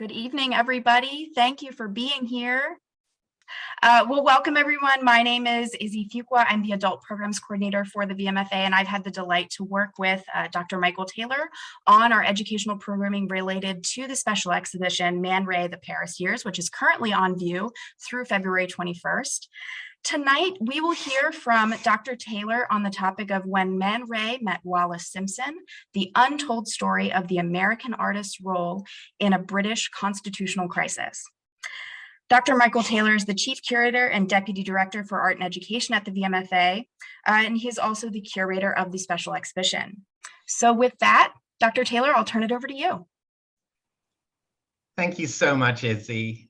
Good evening, everybody. Thank you for being here. Well, welcome everyone. My name is Izzy Fuqua. I'm the Adult Programs Coordinator for the VMFA, and I've had the delight to work with Dr. Michael Taylor on our educational programming related to the special exhibition, Man Ray, the Paris Years, which is currently on view through February 21st. Tonight, we will hear from Dr. Taylor on the topic of When Man Ray Met Wallis Simpson, the untold story of the American artist's role in a British constitutional crisis. Dr. Michael Taylor is the Chief Curator and Deputy Director for Art and Education at the VMFA, and he is also the curator of the special exhibition. So with that, Dr. Taylor, I'll turn it over to you. Thank you so much, Izzy.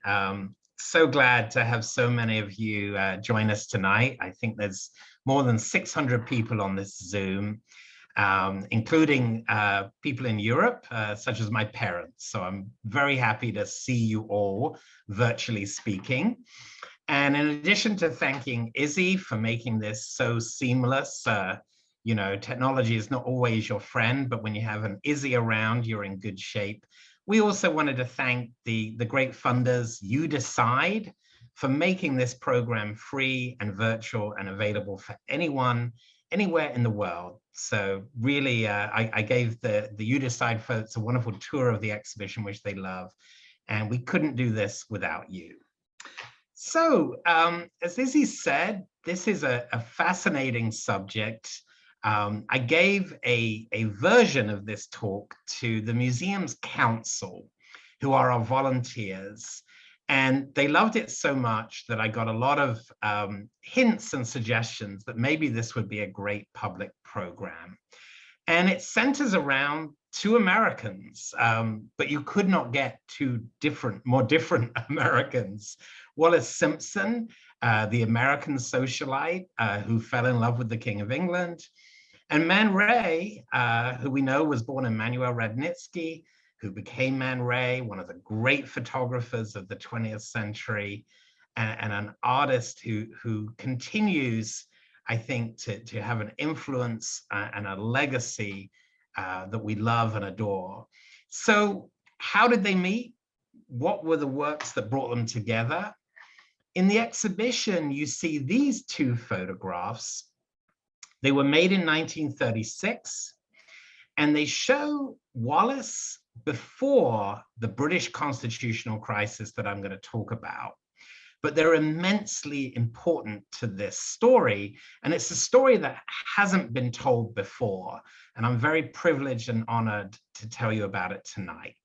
So glad to have so many of you join us tonight. I think there's more than 600 people on this Zoom, including people in Europe, such as my parents. So I'm very happy to see you all virtually speaking. And in addition to thanking Izzy for making this so seamless, you know, technology is not always your friend, but when you have an Izzy around, you're in good shape. We also wanted to thank the great funders, You Decide, for making this program free and virtual and available for anyone, anywhere in the world. So really, I gave the You Decide folks a wonderful tour of the exhibition, which they love. And we couldn't do this without you. So as Izzy said, this is a fascinating subject. I gave a version of this talk to the museum's council, who are our volunteers, and they loved it so much that I got a lot of hints and suggestions that maybe this would be a great public program. And it centers around two Americans, but you could not get two more different Americans. Wallis Simpson, the American socialite who fell in love with the King of England, and Man Ray, who we know was born Emanuel Radnitsky, who became Man Ray, one of the great photographers of the 20th century, and an artist who continues, I think, to have an influence and a legacy that we love and adore. So how did they meet? What were the works that brought them together? In the exhibition, you see these two photographs. They were made in 1936, and they show Wallis before the British constitutional crisis that I'm going to talk about. But they're immensely important to this story, and it's a story that hasn't been told before, and I'm very privileged and honored to tell you about it tonight.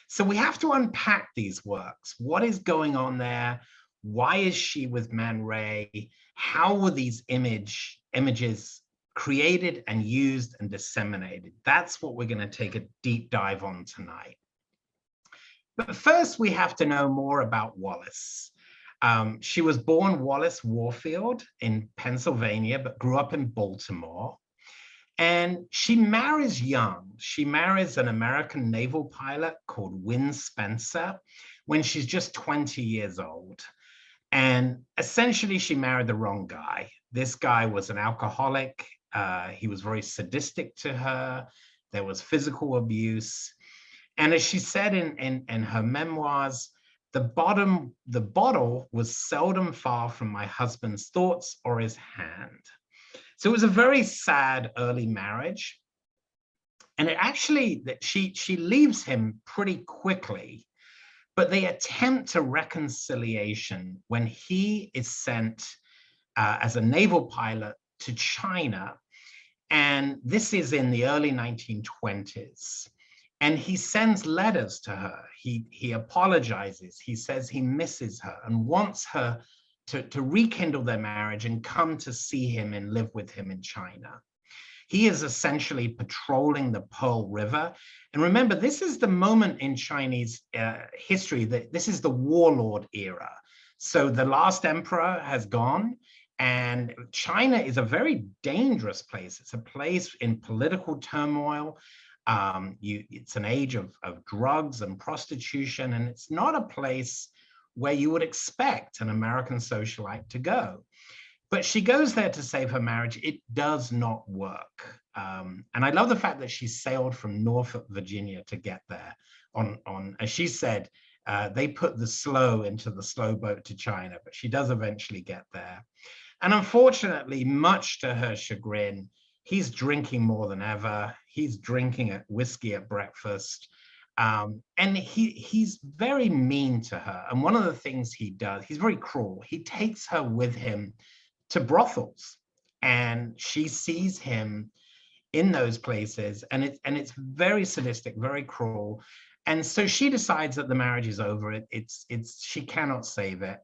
So we have to unpack these works. What is going on there? Why is she with Man Ray? How were these images created and used and disseminated? That's what we're going to take a deep dive on tonight. But first, we have to know more about Wallis. She was born Wallis Warfield in Pennsylvania, but grew up in Baltimore. And she marries young. She marries an American naval pilot called Win Spencer when she's just 20 years old. And essentially, she married the wrong guy. This guy was an alcoholic. He was very sadistic to her. There was physical abuse. And as she said in her memoirs, the bottle was seldom far from my husband's thoughts or his hand. So it was a very sad early marriage. And it actually, she leaves him pretty quickly, but they attempt a reconciliation when he is sent as a naval pilot to China. And this is in the early 1920s. And he sends letters to her. He apologizes. He says he misses her and wants her to rekindle their marriage and come to see him and live with him in China. He is essentially patrolling the Pearl River. And remember, this is the moment in Chinese history that this is the warlord era. So the last emperor has gone, and China is a very dangerous place. It's a place in political turmoil. It's an age of drugs and prostitution, and it's not a place where you would expect an American socialite to go. But she goes there to save her marriage. It does not work. And I love the fact that she sailed from Norfolk, Virginia to get there on, as she said, They put the slow into the slow boat to China, but she does eventually get there. And unfortunately, much to her chagrin, he's drinking more than ever. He's drinking whiskey at breakfast. And he's very mean to her. And one of the things he does, he's very cruel. He takes her with him to brothels, and she sees him in those places, and it's very sadistic, very cruel. And so she decides that the marriage is over. She cannot save it.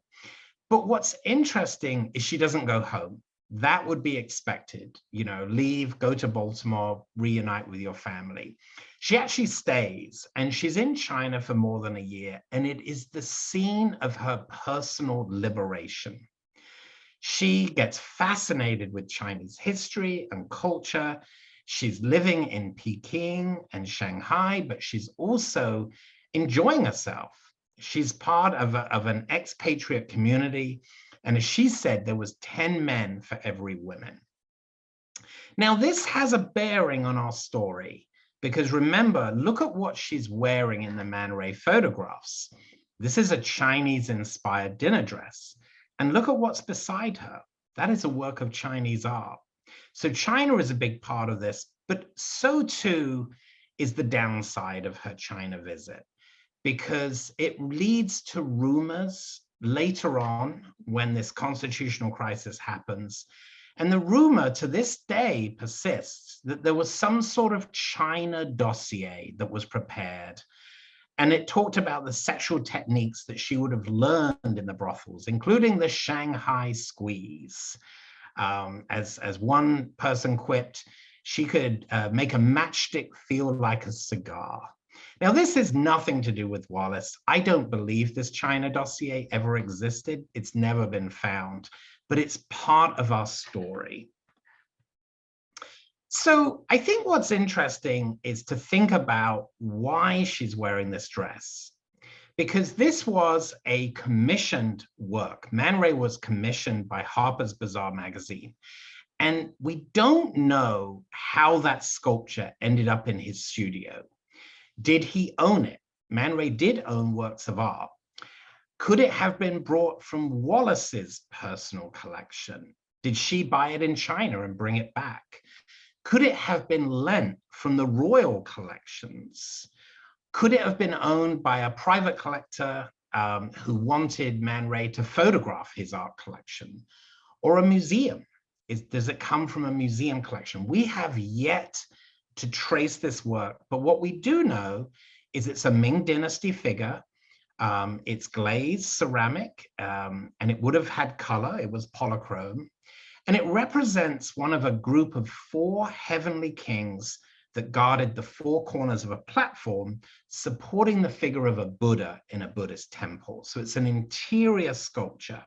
But what's interesting is she doesn't go home. That would be expected, leave, go to Baltimore, reunite with your family. She actually stays, and she's in China for more than a year, and it is the scene of her personal liberation. She gets fascinated with Chinese history and culture. She's living in Peking and Shanghai, but she's also enjoying herself. She's part of an expatriate community. And as she said, there was 10 men for every woman. Now, this has a bearing on our story, because remember, look at what she's wearing in the Man Ray photographs. This is a Chinese-inspired dinner dress. And look at what's beside her. That is a work of Chinese art. So China is a big part of this, but so too is the downside of her China visit, because it leads to rumors later on when this constitutional crisis happens. And the rumor to this day persists that there was some sort of China dossier that was prepared. And it talked about the sexual techniques that she would have learned in the brothels, including the Shanghai squeeze. As one person quipped, she could make a matchstick feel like a cigar. Now, this is nothing to do with Wallis. I don't believe this China dossier ever existed. It's never been found, but it's part of our story. So I think what's interesting is to think about why she's wearing this dress, because this was a commissioned work. Man Ray was commissioned by Harpers Bazaar magazine, and we don't know how that sculpture ended up in his studio. Did he own it? Man Ray did own works of art. Could it have been brought from Wallis's personal collection? Did she buy it in China and bring it back? Could it have been lent from the royal collections? Could it have been owned by a private collector who wanted Man Ray to photograph his art collection? Or a museum? Does it come from a museum collection? We have yet to trace this work, but what we do know is it's a Ming Dynasty figure. It's glazed ceramic, and it would have had color. It was polychrome. And it represents one of a group of 4 heavenly kings that guarded the 4 corners of a platform, supporting the figure of a Buddha in a Buddhist temple. So it's an interior sculpture.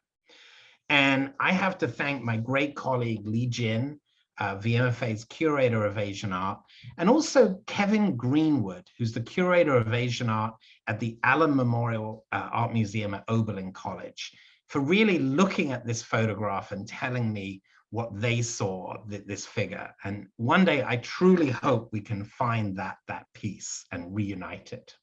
And I have to thank my great colleague, Li Jin, VMFA's Curator of Asian Art, and also Kevin Greenwood, who's the Curator of Asian Art at the Allen Memorial Art Museum at Oberlin College, for really looking at this photograph and telling me what they saw, this figure. And one day I truly hope we can find that piece and reunite it.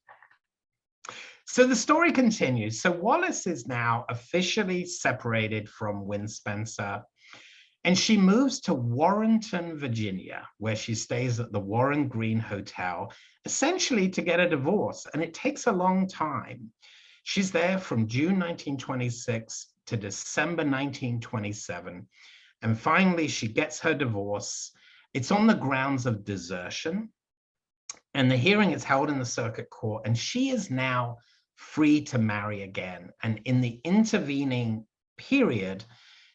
So the story continues. So Wallis is now officially separated from Win Spencer, and she moves to Warrenton, Virginia, where she stays at the Warren Green Hotel, essentially to get a divorce. And it takes a long time. She's there from June 1926 to December 1927. And finally, she gets her divorce. It's on the grounds of desertion. And the hearing is held in the circuit court. And she is now free to marry again. And in the intervening period,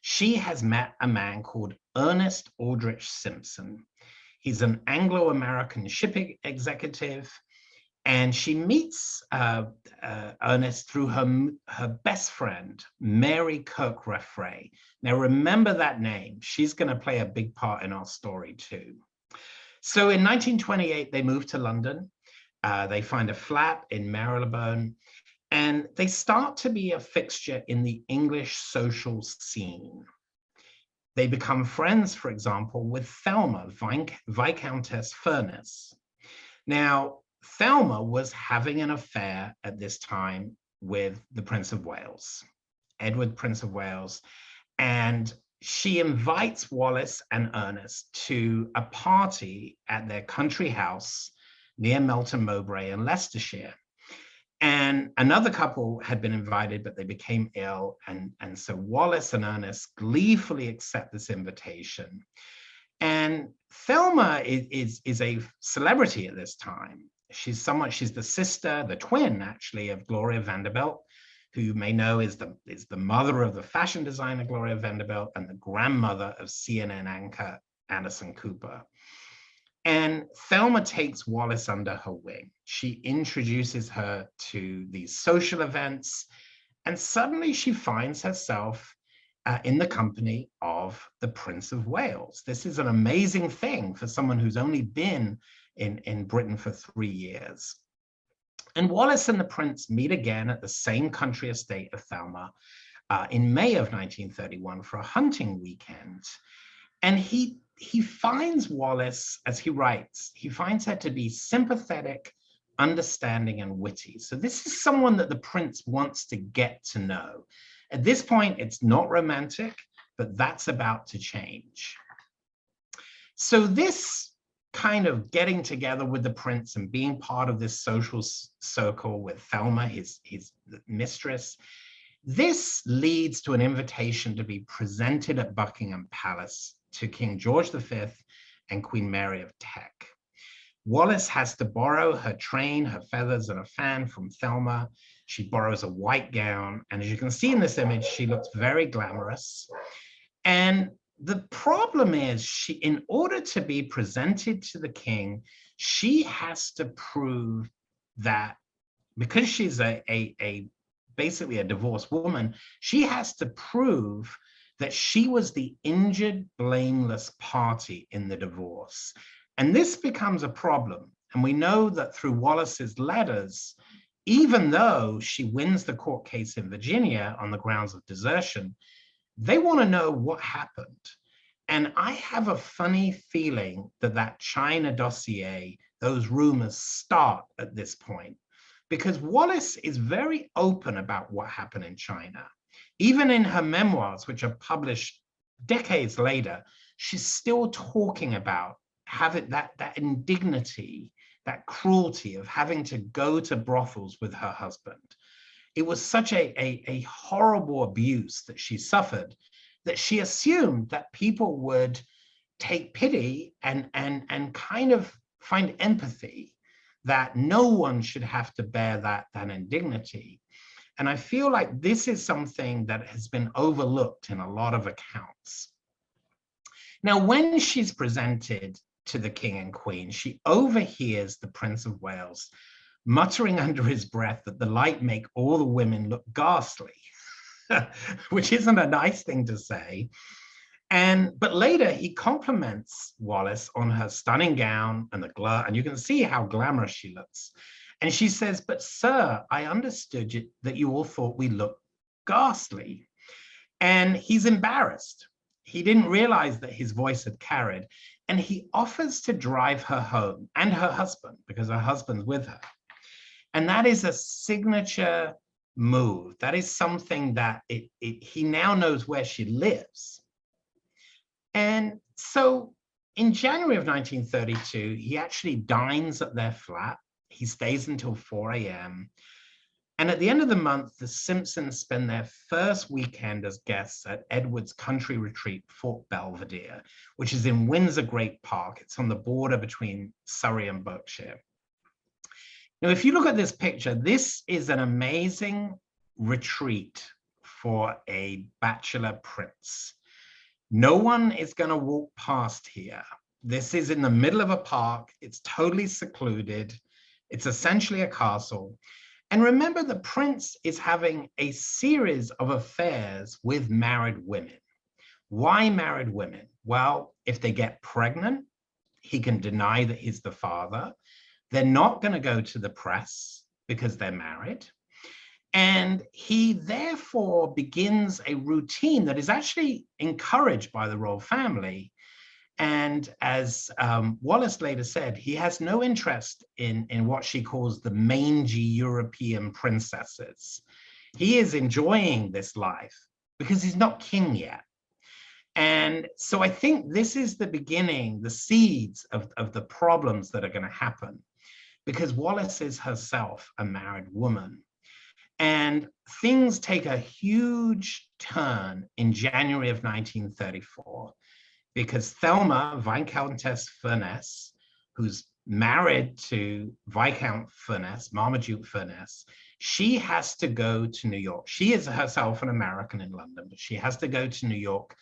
she has met a man called Ernest Aldrich Simpson. He's an Anglo-American shipping executive. And she meets Ernest through her best friend, Marycote Refray. Now, remember that name. She's going to play a big part in our story, too. So in 1928, they move to London. They find a flat in Marylebone, and they start to be a fixture in the English social scene. They become friends, for example, with Thelma, Viscountess Furness. Now, Thelma was having an affair at this time with the Prince of Wales, Edward, Prince of Wales, and she invites Wallis and Ernest to a party at their country house near Melton Mowbray in Leicestershire. And another couple had been invited, but they became ill. And so Wallis and Ernest gleefully accept this invitation. And Thelma is a celebrity at this time. She's the sister, the twin actually, of Gloria Vanderbilt, who you may know is the mother of the fashion designer Gloria Vanderbilt and the grandmother of CNN anchor Anderson Cooper. And Thelma takes Wallis under her wing. She introduces her to these social events, and suddenly she finds herself in the company of the Prince of Wales. This is an amazing thing for someone who's only been in Britain for 3 years. And Wallis and the Prince meet again at the same country estate of Thelma in May of 1931 for a hunting weekend. And he finds Wallis, as he writes, he finds her to be sympathetic, understanding, and witty. So this is someone that the prince wants to get to know. At this point, it's not romantic, but that's about to change. So this kind of getting together with the prince and being part of this social circle with Thelma, his mistress, this leads to an invitation to be presented at Buckingham Palace to King George V and Queen Mary of Teck. Wallis has to borrow her train, her feathers, and a fan from Thelma. She borrows a white gown, and as you can see in this image, she looks very glamorous. And the problem is, in order to be presented to the king, she has to prove that, because she's basically a divorced woman, she has to prove that she was the injured, blameless party in the divorce. And this becomes a problem. And we know that through Wallis's letters, even though she wins the court case in Virginia on the grounds of desertion, they want to know what happened. And I have a funny feeling that that China dossier, those rumors start at this point, because Wallis is very open about what happened in China. Even in her memoirs, which are published decades later, she's still talking about having that indignity, that cruelty of having to go to brothels with her husband. It was such a horrible abuse that she suffered that she assumed that people would take pity and kind of find empathy, that no one should have to bear that indignity. And I feel like this is something that has been overlooked in a lot of accounts. Now, when she's presented to the king and queen, she overhears the Prince of Wales muttering under his breath that the light make all the women look ghastly, which isn't a nice thing to say. But later he compliments Wallis on her stunning gown and the glove, and you can see how glamorous she looks. And she says, "But sir, I understood that you all thought we looked ghastly." And he's embarrassed. He didn't realize that his voice had carried, and he offers to drive her home and her husband, because her husband's with her. And that is a signature move. That is something that he now knows where she lives. And so in January of 1932, he actually dines at their flat. He stays until 4 a.m. And at the end of the month, the Simpsons spend their first weekend as guests at Edward's country retreat, Fort Belvedere, which is in Windsor Great Park. It's on the border between Surrey and Berkshire. Now, if you look at this picture, this is an amazing retreat for a bachelor prince. No one is going to walk past here. This is in the middle of a park. It's totally secluded. It's essentially a castle. And remember, the prince is having a series of affairs with married women. Why married women? Well, if they get pregnant, he can deny that he's the father. They're not going to go to the press because they're married. And he therefore begins a routine that is actually encouraged by the royal family. And as Wallis later said, he has no interest in what she calls the mangy European princesses. He is enjoying this life because he's not king yet. And so I think this is the beginning, the seeds of the problems that are going to happen, because Wallis is herself a married woman. And things take a huge turn in January of 1934, because Thelma, Viscountess Furness, who's married to Viscount Furness, Marmaduke Furness, she has to go to New York. She is herself an American in London, but she has to go to New York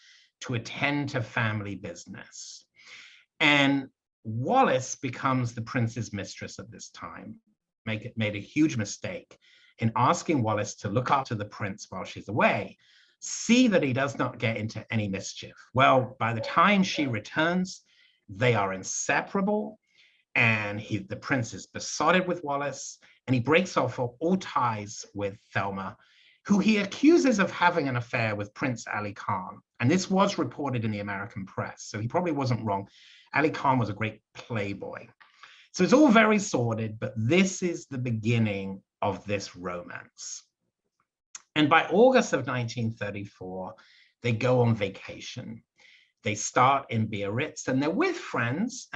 to attend to family business. And Wallis becomes the prince's mistress at this time, made a huge mistake in asking Wallis to look after the prince while she's away, see that he does not get into any mischief. Well, by the time she returns, they are inseparable, and the prince is besotted with Wallis, and he breaks off all ties with Thelma, who he accuses of having an affair with Prince Ali Khan. And this was reported in the American press, so he probably wasn't wrong. Ali Khan was a great playboy. So it's all very sordid, but this is the beginning of this romance. And by August of 1934, they go on vacation. They start in Biarritz, and they're with friends.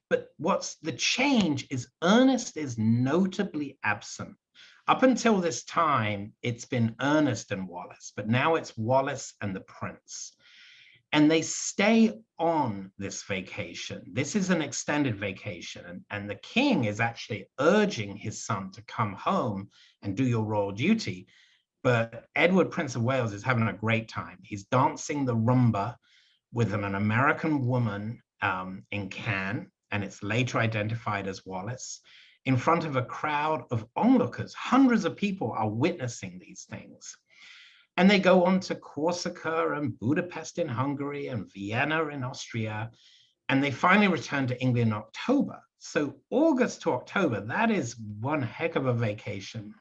But what's the change is Ernest is notably absent. Up until this time, it's been Ernest and Wallis, but now it's Wallis and the prince. And they stay on this vacation. This is an extended vacation, and the king is actually urging his son to come home and do your royal duty. But Edward, Prince of Wales, is having a great time. He's dancing the rumba with an American woman in Cannes, and it's later identified as Wallis, in front of a crowd of onlookers. Hundreds of people are witnessing these things. And they go on to Corsica and Budapest in Hungary and Vienna in Austria, and they finally return to England in October. So August to October, that is one heck of a vacation.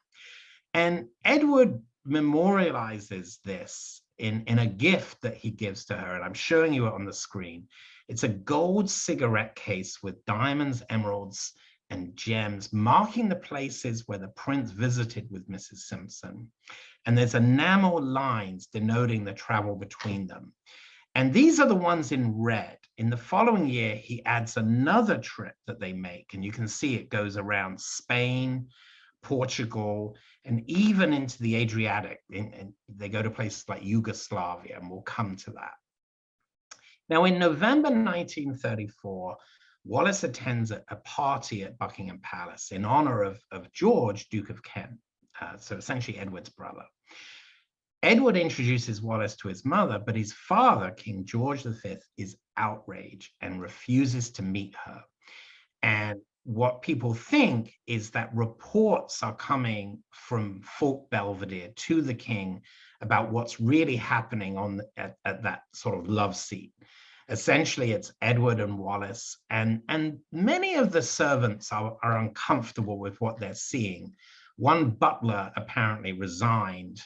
And Edward memorializes this in a gift that he gives to her, and I'm showing you it on the screen. It's a gold cigarette case with diamonds, emeralds, and gems, marking the places where the prince visited with Mrs. Simpson. And there's enamel lines denoting the travel between them. And these are the ones in red. In the following year, he adds another trip that they make, and you can see it goes around Spain, Portugal, and even into the Adriatic. And they go to places like Yugoslavia, and we'll come to that. Now, in November 1934, Wallis attends a party at Buckingham Palace in honor of George, Duke of Kent, so essentially Edward's brother. Edward introduces Wallis to his mother, but his father, King George V, is outraged and refuses to meet her. And what people think is that reports are coming from Fort Belvedere to the king about what's really happening at that sort of love seat. Essentially, it's Edward and Wallis, and many of the servants are uncomfortable with what they're seeing. One butler apparently resigned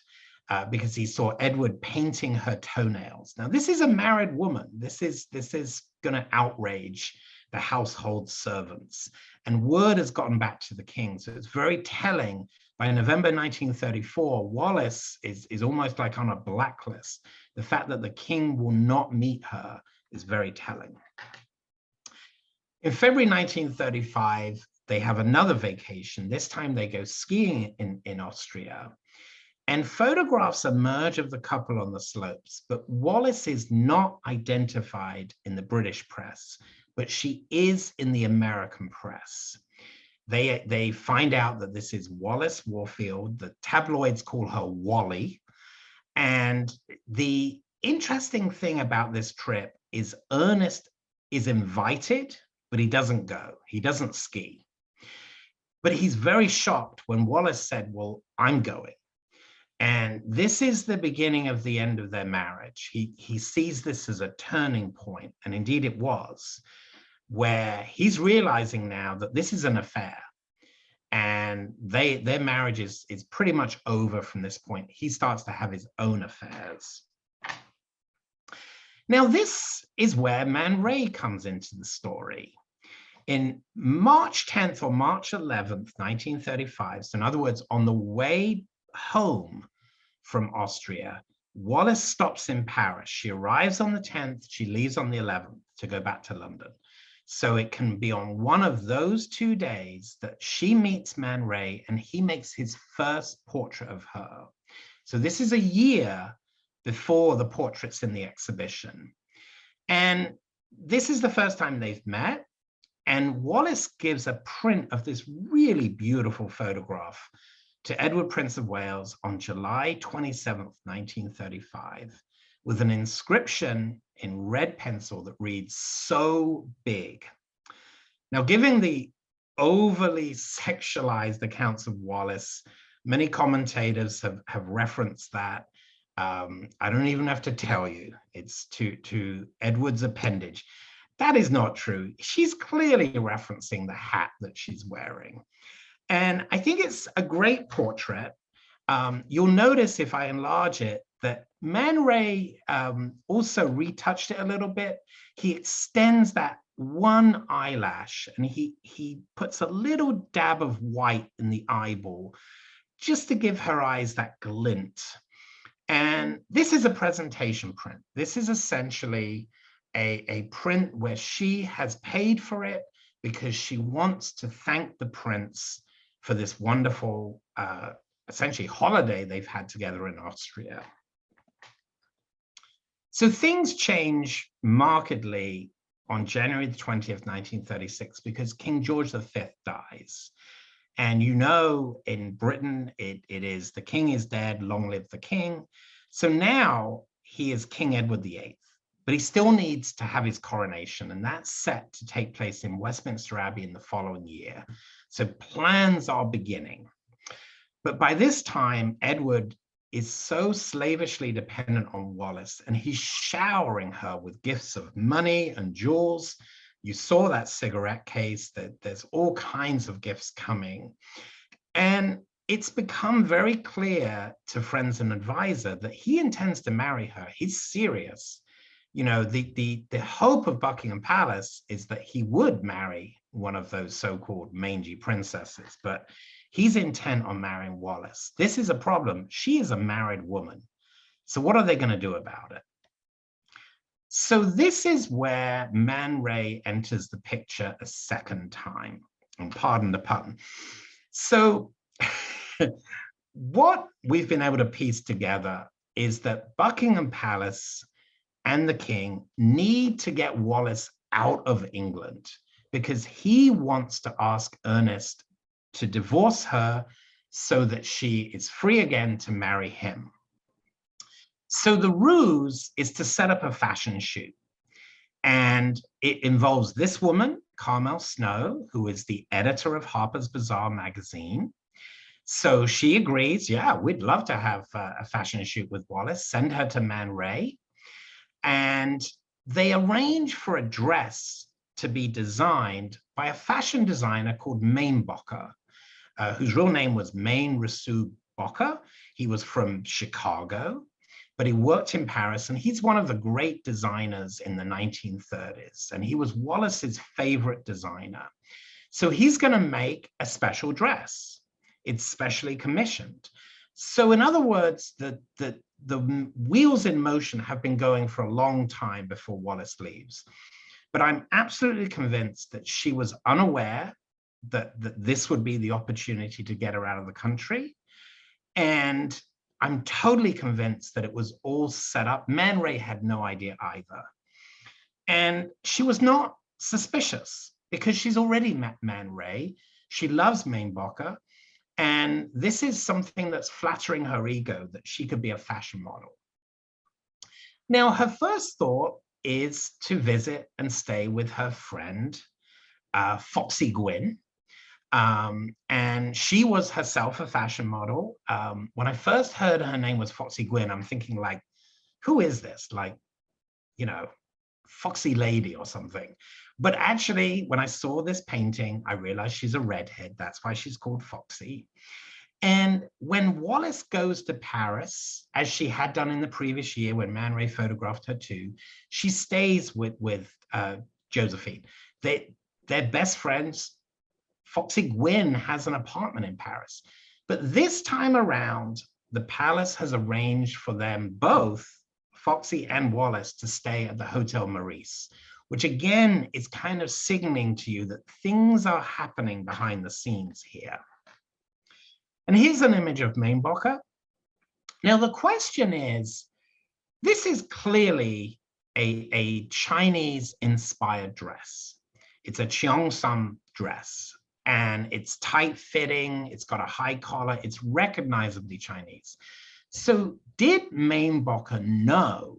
because he saw Edward painting her toenails. Now, this is a married woman. This is going to outrage the household servants. And word has gotten back to the king. So it's very telling. By November 1934, Wallis is almost like on a blacklist. The fact that the king will not meet her is very telling. In February 1935, they have another vacation. This time they go skiing in Austria. And photographs emerge of the couple on the slopes, but Wallis is not identified in the British press, but she is in the American press. They find out that this is Wallis Warfield. The tabloids call her Wally. And the interesting thing about this trip is Ernest is invited, but he doesn't go. He doesn't ski. But he's very shocked when Wallis said, well, I'm going. And this is the beginning of the end of their marriage. He sees this as a turning point, and indeed it was, where he's realizing now that this is an affair, and their marriage is pretty much over from this point. He starts to have his own affairs. Now, this is where Man Ray comes into the story. In March 10th or March 11th, 1935, so in other words, on the way home from Austria, Wallis stops in Paris. She arrives on the 10th, she leaves on the 11th to go back to London. So it can be on one of those 2 days that she meets Man Ray and he makes his first portrait of her. So this is a year before the portraits in the exhibition. And this is the first time they've met. And Wallis gives a print of this really beautiful photograph to Edward, Prince of Wales on July 27th, 1935, with an inscription in red pencil that reads, "So big." Now, given the overly sexualized accounts of Wallis, many commentators have referenced that. I don't even have to tell you, it's to Edward's appendage. That is not true. She's clearly referencing the hat that she's wearing. And I think it's a great portrait. You'll notice if I enlarge it that Man Ray also retouched it a little bit. He extends that one eyelash and he puts a little dab of white in the eyeball just to give her eyes that glint. And this is a presentation print. This is essentially a print where she has paid for it because she wants to thank the prince for this wonderful, essentially holiday they've had together in Austria. So things change markedly on January the 20th, 1936, because King George V dies. And you know, in Britain, it is the king is dead, long live the king. So now he is King Edward VIII, but he still needs to have his coronation, and that's set to take place in Westminster Abbey in the following year. So plans are beginning. But by this time, Edward is so slavishly dependent on Wallis, and he's showering her with gifts of money and jewels. You saw that cigarette case, that there's all kinds of gifts coming. And it's become very clear to friends and advisor that he intends to marry her. He's serious. You know, the hope of Buckingham Palace is that he would marry one of those so-called mangy princesses, but he's intent on marrying Wallis. This is a problem. She is a married woman. So what are they going to do about it? So this is where Man Ray enters the picture a second time, and pardon the pun. So what we've been able to piece together is that Buckingham Palace and the king need to get Wallis out of England because he wants to ask Ernest to divorce her so that she is free again to marry him. So the ruse is to set up a fashion shoot. And it involves this woman, Carmel Snow, who is the editor of Harpers Bazaar magazine. So she agrees, yeah, we'd love to have a fashion shoot with Wallis, send her to Man Ray. And they arrange for a dress to be designed by a fashion designer called Mainbocker, whose real name was Main Rasu Bocker. He was from Chicago, but he worked in Paris, and he's one of the great designers in the 1930s, and he was Wallis's favorite designer. So he's going to make a special dress. It's specially commissioned. So in other words, the wheels in motion have been going for a long time before Wallis leaves. But I'm absolutely convinced that she was unaware that this would be the opportunity to get her out of the country. And I'm totally convinced that it was all set up. Man Ray had no idea either. And she was not suspicious because she's already met Man Ray. She loves Mainbocker. And this is something that's flattering her ego, that she could be a fashion model. Now, her first thought is to visit and stay with her friend, Foxy Gwen. And she was herself a fashion model. When I first heard her name was Foxy Gwen, I'm thinking like, who is this? Like, you know, Foxy Lady or something. But actually, when I saw this painting, I realized she's a redhead. That's why she's called Foxy. And when Wallis goes to Paris, as she had done in the previous year when Man Ray photographed her too, she stays with Josephine. They're best friends. Foxy Gwen has an apartment in Paris. But this time around, the palace has arranged for them both, Foxy and Wallis, to stay at the Hotel Maurice, which again is kind of signaling to you that things are happening behind the scenes here. And here's an image of Mainbocher. Now the question is, this is clearly a Chinese-inspired dress. It's a Cheongsam dress, and it's tight-fitting, it's got a high collar, it's recognizably Chinese. So did Mainbocher know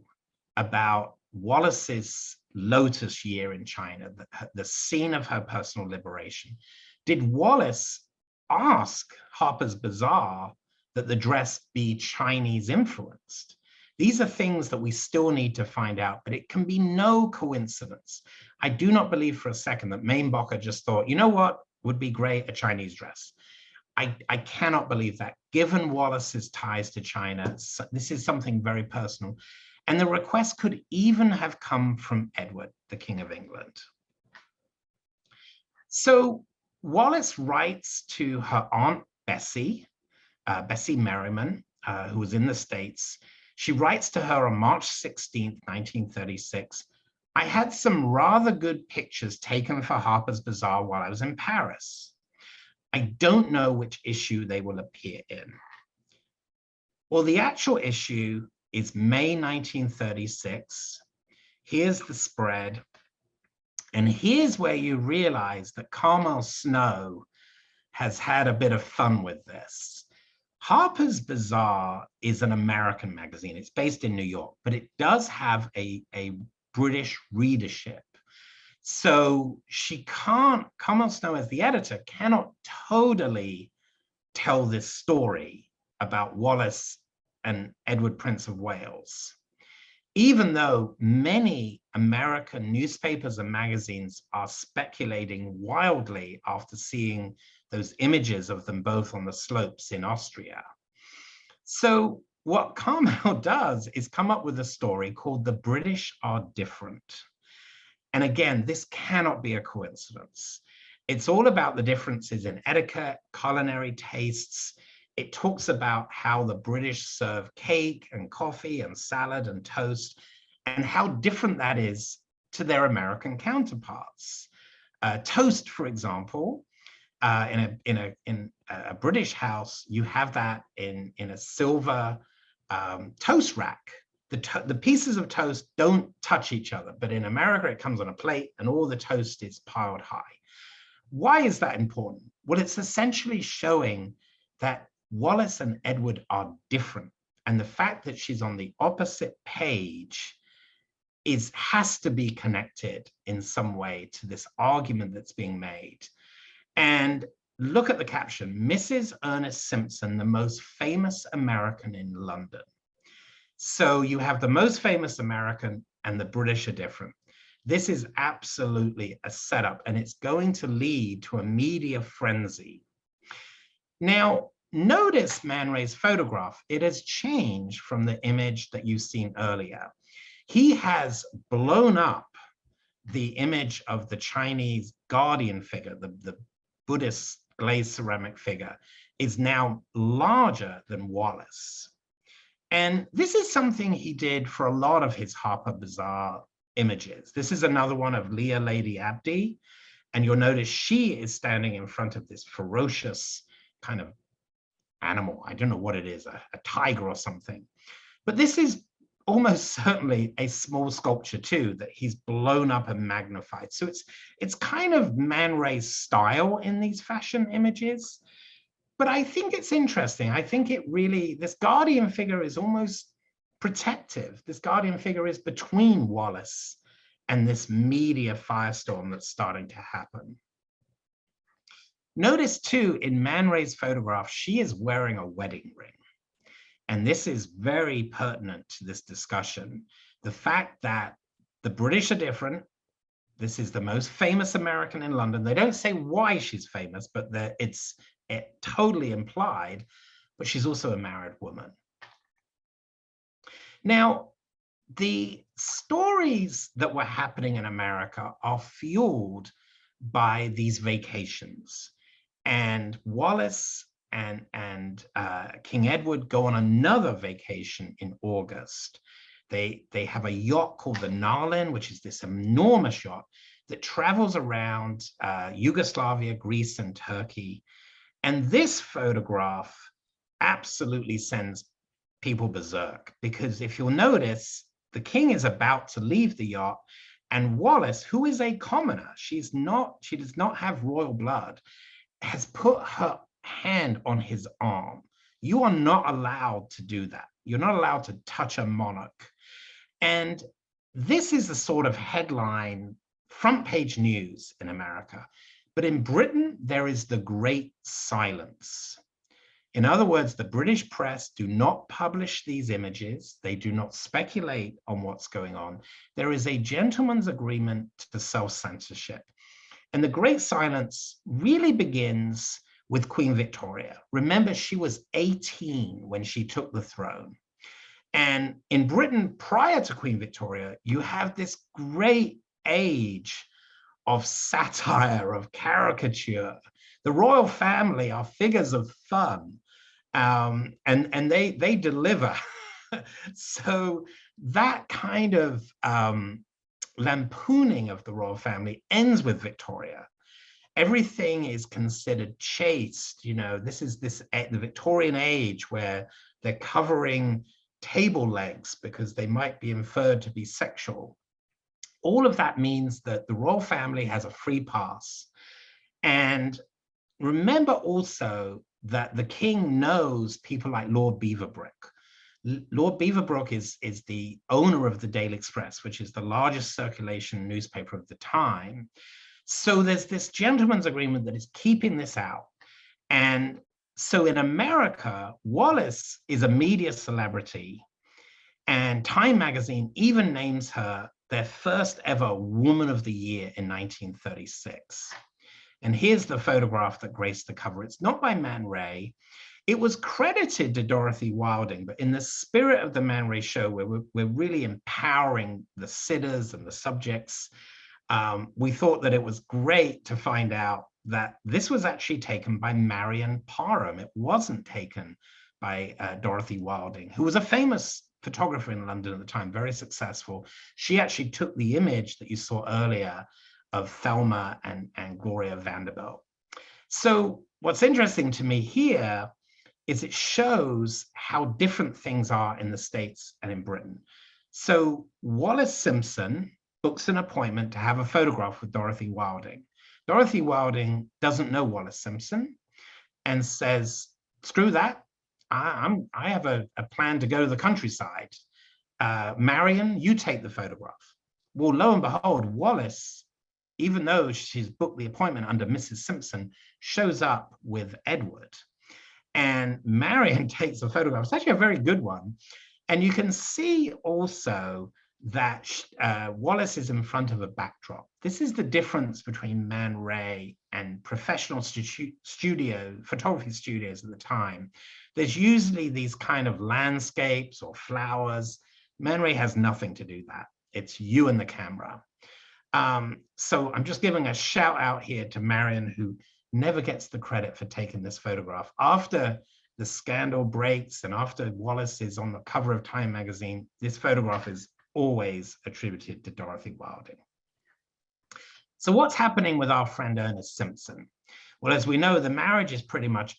about Wallis's Lotus year in China, the scene of her personal liberation? Did Wallis ask Harpers Bazaar that the dress be Chinese influenced? These are things that we still need to find out, but it can be no coincidence. I do not believe for a second that Mainbocher just thought, you know what would be great, a Chinese dress. I cannot believe that. Given Wallis's ties to China, this is something very personal. And the request could even have come from Edward, the King of England. So Wallis writes to her Aunt Bessie, Bessie Merriman, who was in the States. She writes to her on March 16th, 1936, I had some rather good pictures taken for Harper's Bazaar while I was in Paris. I don't know which issue they will appear in. Well, the actual issue is May 1936. Here's the spread. And here's where you realize that Carmel Snow has had a bit of fun with this. Harper's Bazaar is an American magazine. It's based in New York, but it does have a British readership. So she can't, Carmel Snow as the editor cannot totally tell this story about Wallis and Edward, Prince of Wales, even though many American newspapers and magazines are speculating wildly after seeing those images of them both on the slopes in Austria. So what Carmel does is come up with a story called The British Are Different. And again, this cannot be a coincidence. It's all about the differences in etiquette, culinary tastes. It talks about how the British serve cake and coffee and salad and toast, and how different that is to their American counterparts. Toast, for example, in a British house, you have that in a silver toast rack. The pieces of toast don't touch each other, but in America, it comes on a plate and all the toast is piled high. Why is that important? Well, it's essentially showing that Wallis and Edward are different. And the fact that she's on the opposite page has to be connected in some way to this argument that's being made. And look at the caption, Mrs. Ernest Simpson, the most famous American in London. So you have the most famous American and the British are different. This is absolutely a setup, and it's going to lead to a media frenzy. Now, notice Man Ray's photograph. It has changed from the image that you've seen earlier. He has blown up the image of the Chinese guardian figure, the Buddhist glazed ceramic figure, is now larger than Wallis. And this is something he did for a lot of his Harper Bazaar images. This is another one of Leah Lady Abdi. And you'll notice she is standing in front of this ferocious kind of animal. I don't know what it is, a tiger or something. But this is almost certainly a small sculpture too, that he's blown up and magnified. So it's kind of Man Ray's style in these fashion images. But I think it's interesting. I think it really, this guardian figure is almost protective. This guardian figure is between Wallis and this media firestorm that's starting to happen. Notice too, in Man Ray's photograph, she is wearing a wedding ring. And this is very pertinent to this discussion. The fact that the British are different, This is the most famous American in London. They don't say why she's famous, but it's totally implied, but she's also a married woman. Now, the stories that were happening in America are fueled by these vacations. And Wallis and King Edward go on another vacation in August. They have a yacht called the Narlin, which is this enormous yacht that travels around Yugoslavia, Greece, and Turkey. And this photograph absolutely sends people berserk, because if you'll notice, the king is about to leave the yacht, and Wallis, who is a commoner, she does not have royal blood, has put her hand on his arm. You are not allowed to do that. You're not allowed to touch a monarch. And this is the sort of headline, front page news in America. But in Britain, there is the great silence. In other words, the British press do not publish these images. They do not speculate on what's going on. There is a gentleman's agreement to self-censorship. And the great silence really begins with Queen Victoria. Remember, she was 18 when she took the throne. And in Britain, prior to Queen Victoria, you have this great age of satire, of caricature. The royal family are figures of fun, and they deliver. So that kind of lampooning of the royal family ends with Victoria. Everything is considered chaste. You know, this is the Victorian age where they're covering table legs because they might be inferred to be sexual. All of that means that the royal family has a free pass. And remember also that the king knows people like Lord Beaverbrook. Lord Beaverbrook is the owner of the Daily Express, which is the largest circulation newspaper of the time. So there's this gentleman's agreement that is keeping this out. And so in America, Wallis is a media celebrity, and Time magazine even names her their first ever Woman of the Year in 1936. And here's the photograph that graced the cover. It's not by Man Ray. It was credited to Dorothy Wilding, but in the spirit of the Man Ray show, where we're really empowering the sitters and the subjects, we thought that it was great to find out that this was actually taken by Marion Parham. It wasn't taken by Dorothy Wilding, who was a famous photographer in London at the time, very successful. She actually took the image that you saw earlier of Thelma and Gloria Vanderbilt. So what's interesting to me here is it shows how different things are in the States and in Britain. So Wallis Simpson books an appointment to have a photograph with Dorothy Wilding. Dorothy Wilding doesn't know Wallis Simpson and says, screw that. I have a plan to go to the countryside. Marion, you take the photograph. Well, lo and behold, Wallis, even though she's booked the appointment under Mrs. Simpson, shows up with Edward. And Marion takes a photograph. It's actually a very good one. And you can see also that Wallis is in front of a backdrop. This is the difference between Man Ray and professional photography studios at the time. There's usually these kind of landscapes or flowers. Man Ray has nothing to do that. It's you and the camera. So I'm just giving a shout out here to Marion, who never gets the credit for taking this photograph. After the scandal breaks and after Wallis is on the cover of Time magazine, this photograph is always attributed to Dorothy Wilding. So what's happening with our friend Ernest Simpson? Well, as we know, the marriage is pretty much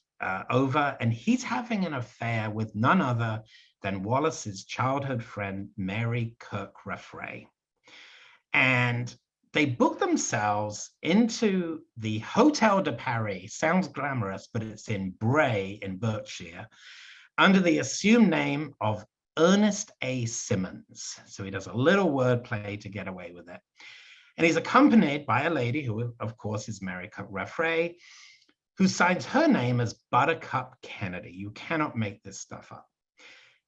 over, and he's having an affair with none other than Wallis's childhood friend, Marycote Refray. And they book themselves into the Hotel de Paris. Sounds glamorous, but it's in Bray in Berkshire, under the assumed name of Ernest A. Simmons. So he does a little wordplay to get away with it. And he's accompanied by a lady who, of course, is Marycote Refray, who signs her name as Buttercup Kennedy. You cannot make this stuff up.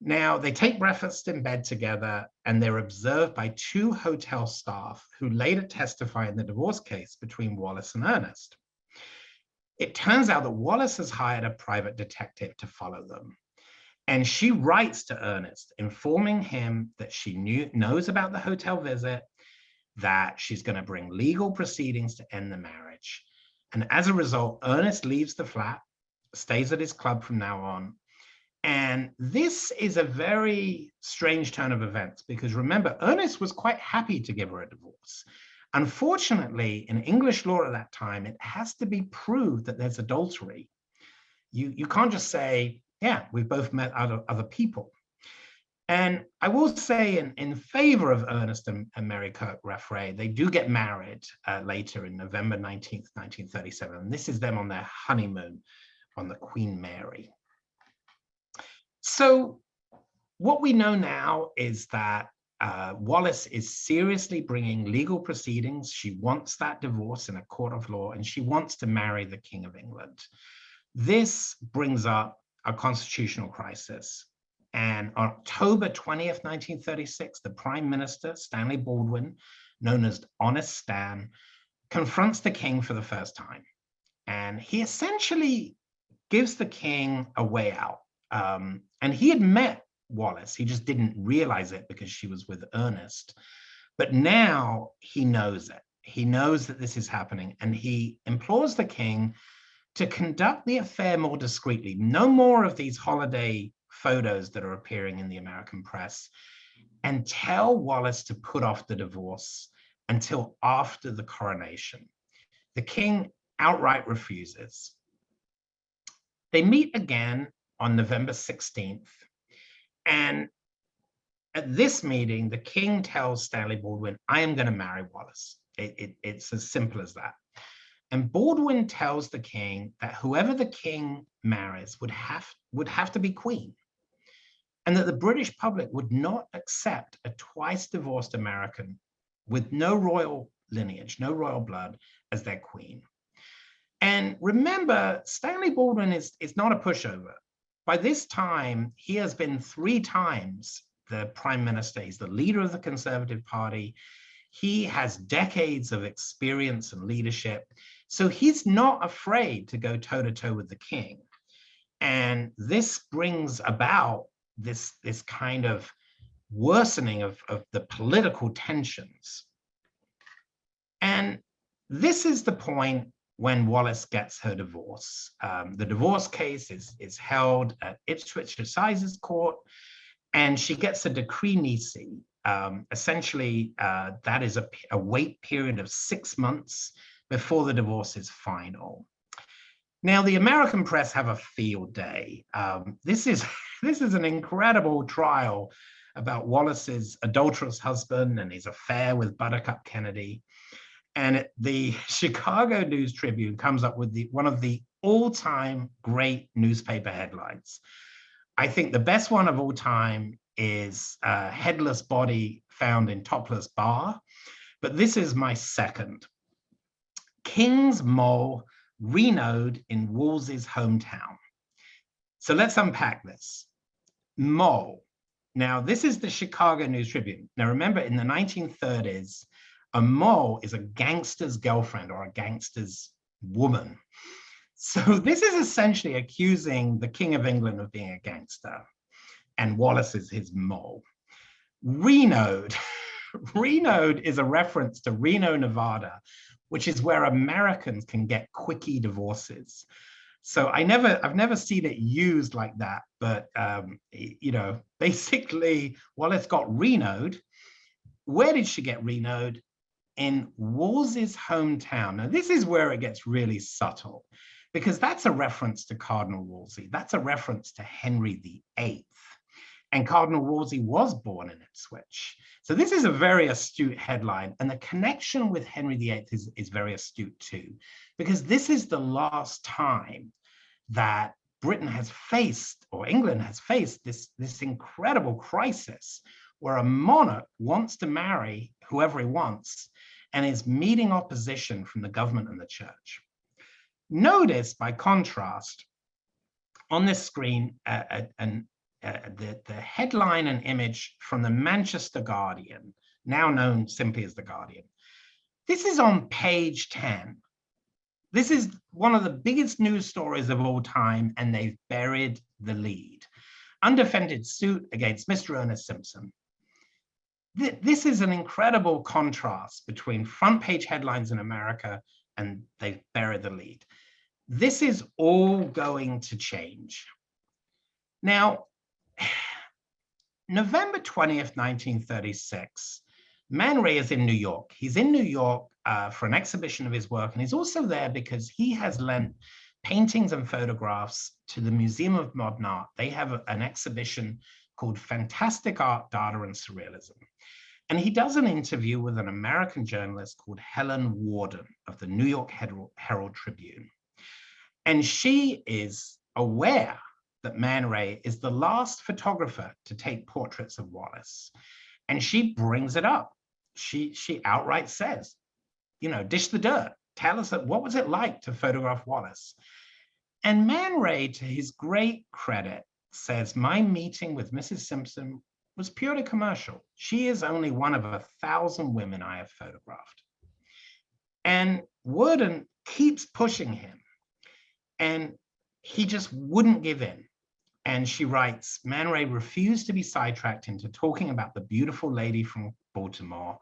Now, they take breakfast in bed together, and they're observed by 2 hotel staff who later testify in the divorce case between Wallis and Ernest. It turns out that Wallis has hired a private detective to follow them. And she writes to Ernest, informing him that she knows about the hotel visit, that she's going to bring legal proceedings to end the marriage. And as a result, Ernest leaves the flat, stays at his club from now on. And this is a very strange turn of events, because remember, Ernest was quite happy to give her a divorce. Unfortunately, in English law at that time, it has to be proved that there's adultery. You can't just say, yeah, we've both met other people. And I will say in favor of Ernest and Marycote Refray, they do get married later in November 19th, 1937. And this is them on their honeymoon on the Queen Mary. So what we know now is that Wallis is seriously bringing legal proceedings. She wants that divorce in a court of law, and she wants to marry the King of England. This brings up a constitutional crisis. And on October 20th, 1936, the Prime Minister, Stanley Baldwin, known as Honest Stan, confronts the king for the first time. And he essentially gives the king a way out. And he had met Wallis, he just didn't realize it because she was with Ernest. But now he knows it. He knows that this is happening, and he implores the king to conduct the affair more discreetly. No more of these holiday photos that are appearing in the American press, and tell Wallis to put off the divorce until after the coronation. The king outright refuses. They meet again on November 16th. And at this meeting, the king tells Stanley Baldwin, I am going to marry Wallis. It's as simple as that. And Baldwin tells the king that whoever the king marries would have to be queen, and that the British public would not accept a twice divorced American with no royal lineage, no royal blood, as their queen. And remember, Stanley Baldwin is not a pushover. By this time, he has been 3 times the prime minister. He's the leader of the Conservative Party. He has decades of experience and leadership. So he's not afraid to go toe-to-toe with the king. And this brings about this kind of worsening of the political tensions. And this is the point when Wallis gets her divorce. The divorce case is held at Ipswich Assizes Court, and she gets a decree nisi. Essentially, that is a wait period of 6 months before the divorce is final. Now, the American press have a field day. This is an incredible trial about Wallis's adulterous husband and his affair with Buttercup Kennedy. And the Chicago News Tribune comes up with one of the all-time great newspaper headlines. I think the best one of all time is headless body found in topless bar, but this is my second. King's mole renowed in Wolsey's hometown. So let's unpack this. Mole. Now, this is the Chicago News Tribune. Now, remember, in the 1930s, a mole is a gangster's girlfriend or a gangster's woman. So this is essentially accusing the King of England of being a gangster, and Wallis is his mole. Renowed. Renowed is a reference to Reno, Nevada, which is where Americans can get quickie divorces. So I've never seen it used like that, but basically Wallis got renowed. Where did she get renowed? In Wolsey's hometown. Now, this is where it gets really subtle, because that's a reference to Cardinal Wolsey. That's a reference to Henry VIII. And Cardinal Wolsey was born in Ipswich. So this is a very astute headline. And the connection with Henry VIII is very astute too, because this is the last time that Britain has faced, or England has faced, this incredible crisis where a monarch wants to marry whoever he wants and is meeting opposition from the government and the church. Notice, by contrast, on this screen, an the headline and image from the Manchester Guardian, now known simply as the Guardian. This is on page 10. This is one of the biggest news stories of all time, and they've buried the lead. Undefended suit against Mr. Ernest Simpson. This is an incredible contrast between front page headlines in America and they've buried the lead. This is all going to change. Now, November 20th, 1936, Man Ray is in New York. He's in New York for an exhibition of his work, and he's also there because he has lent paintings and photographs to the Museum of Modern Art. They have an exhibition called Fantastic Art, Data, and Surrealism. And he does an interview with an American journalist called Helen Worden of the New York Herald Tribune. And she is aware that Man Ray is the last photographer to take portraits of Wallis. And she brings it up. She outright says, you know, dish the dirt. Tell us what was it like to photograph Wallis? And Man Ray, to his great credit, says, my meeting with Mrs. Simpson was purely commercial. She is only one of 1,000 women I have photographed. And Worden keeps pushing him, and he just wouldn't give in. And she writes, Man Ray refused to be sidetracked into talking about the beautiful lady from Baltimore.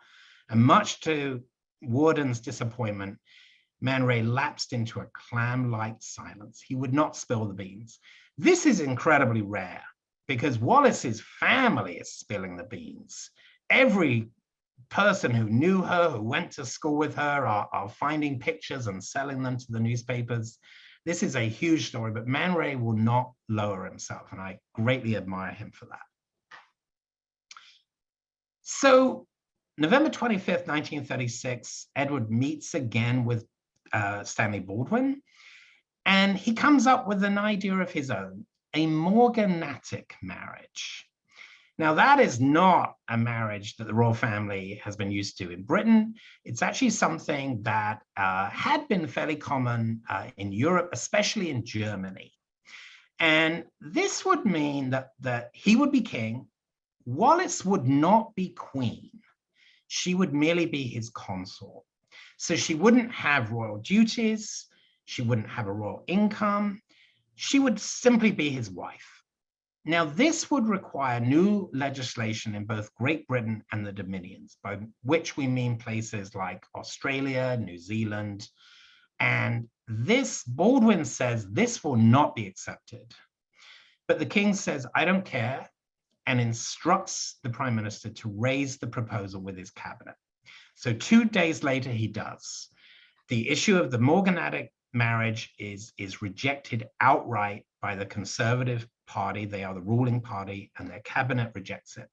And much to Worden's disappointment, Man Ray lapsed into a clam-like silence. He would not spill the beans. This is incredibly rare because Wallis's family is spilling the beans. Every person who knew her, who went to school with her, are finding pictures and selling them to the newspapers. This is a huge story, but Man Ray will not lower himself, and I greatly admire him for that. So November 25th, 1936, Edward meets again with Stanley Baldwin, and he comes up with an idea of his own, a morganatic marriage. Now, that is not a marriage that the royal family has been used to in Britain. It's actually something that had been fairly common in Europe, especially in Germany. And this would mean that he would be king. Wallis would not be queen. She would merely be his consort. So she wouldn't have royal duties. She wouldn't have a royal income. She would simply be his wife. Now, this would require new legislation in both Great Britain and the Dominions, by which we mean places like Australia, New Zealand. And this, Baldwin says, this will not be accepted. But the king says, I don't care, and instructs the prime minister to raise the proposal with his cabinet. So 2 days later, he does. The issue of the morganatic marriage is rejected outright by the Conservative Party. They are the ruling party, and their cabinet rejects it.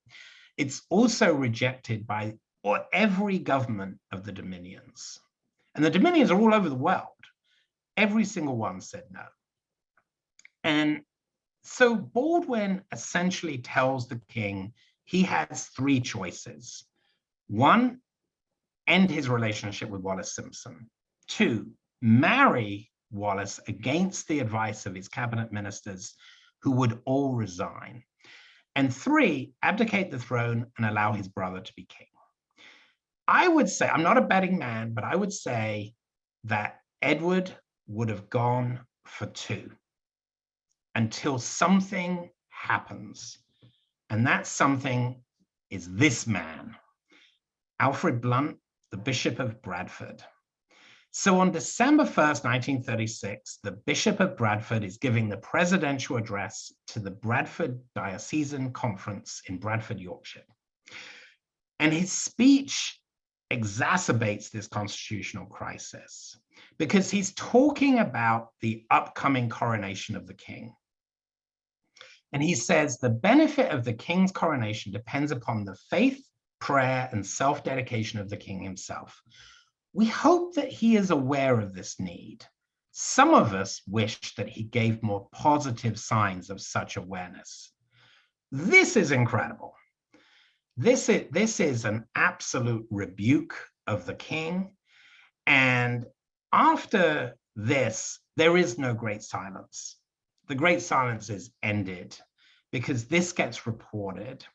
It's also rejected by every government of the Dominions. And the Dominions are all over the world. Every single one said no. And so Baldwin essentially tells the king he has 3 choices. 1, end his relationship with Wallis Simpson. 2, marry Wallis against the advice of his cabinet ministers, who would all resign. And 3, abdicate the throne and allow his brother to be king. I would say, I'm not a betting man, but I would say that Edward would have gone for 2 until something happens. And that something is this man, Alfred Blunt, the Bishop of Bradford. So on December 1st, 1936, the Bishop of Bradford is giving the presidential address to the Bradford Diocesan Conference in Bradford, Yorkshire. And his speech exacerbates this constitutional crisis because he's talking about the upcoming coronation of the king. And he says, the benefit of the king's coronation depends upon the faith, prayer, and self-dedication of the king himself. We hope that he is aware of this need. Some of us wish that he gave more positive signs of such awareness. This is incredible. This is an absolute rebuke of the king. And after this, there is no great silence. The great silence is ended because this gets reported.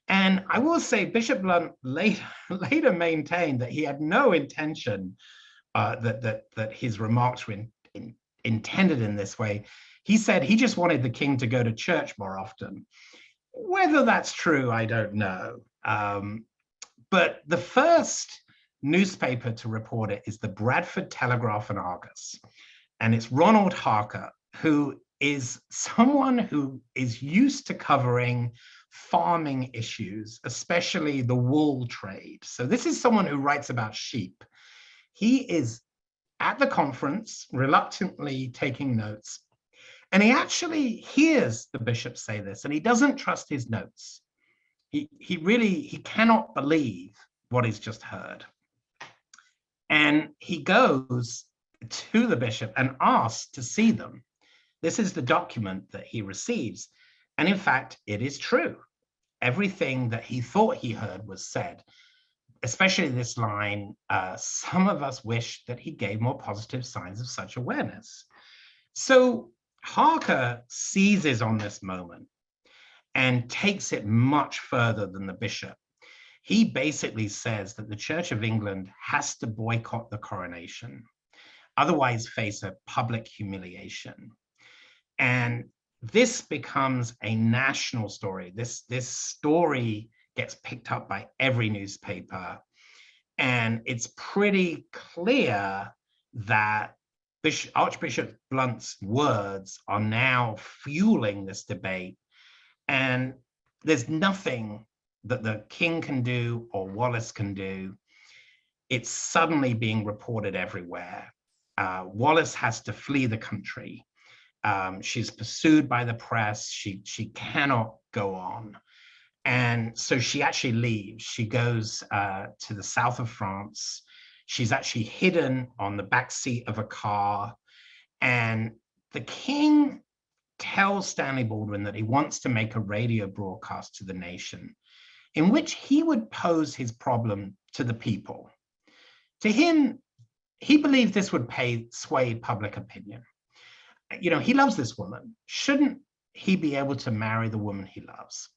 And I will say Bishop Blunt later maintained that he had no intention that his remarks were intended in this way. He said he just wanted the king to go to church more often. Whether that's true, I don't know. But the first newspaper to report it is the Bradford Telegraph and Argus. And it's Ronald Harker, who is someone who is used to covering farming issues, especially the wool trade. So this is someone who writes about sheep. He is at the conference, reluctantly taking notes, and he actually hears the bishop say this, and he doesn't trust his notes. He cannot believe what he's just heard. And he goes to the bishop and asks to see them. This is the document that he receives. And in fact, it is true. Everything that he thought he heard was said, especially this line, some of us wish that he gave more positive signs of such awareness. So Harker seizes on this moment and takes it much further than the bishop. He basically says that the Church of England has to boycott the coronation, otherwise face a public humiliation. And this becomes a national story. This story gets picked up by every newspaper. And it's pretty clear that Archbishop Blunt's words are now fueling this debate. And there's nothing that the king can do or Wallis can do. It's suddenly being reported everywhere. Wallis has to flee the country. She's pursued by the press. She cannot go on. And so she actually leaves. She goes to the south of France. She's actually hidden on the back seat of a car. And the king tells Stanley Baldwin that he wants to make a radio broadcast to the nation in which he would pose his problem to the people. To him, he believed this would sway public opinion. You know, he loves this woman. Shouldn't he be able to marry the woman he loves?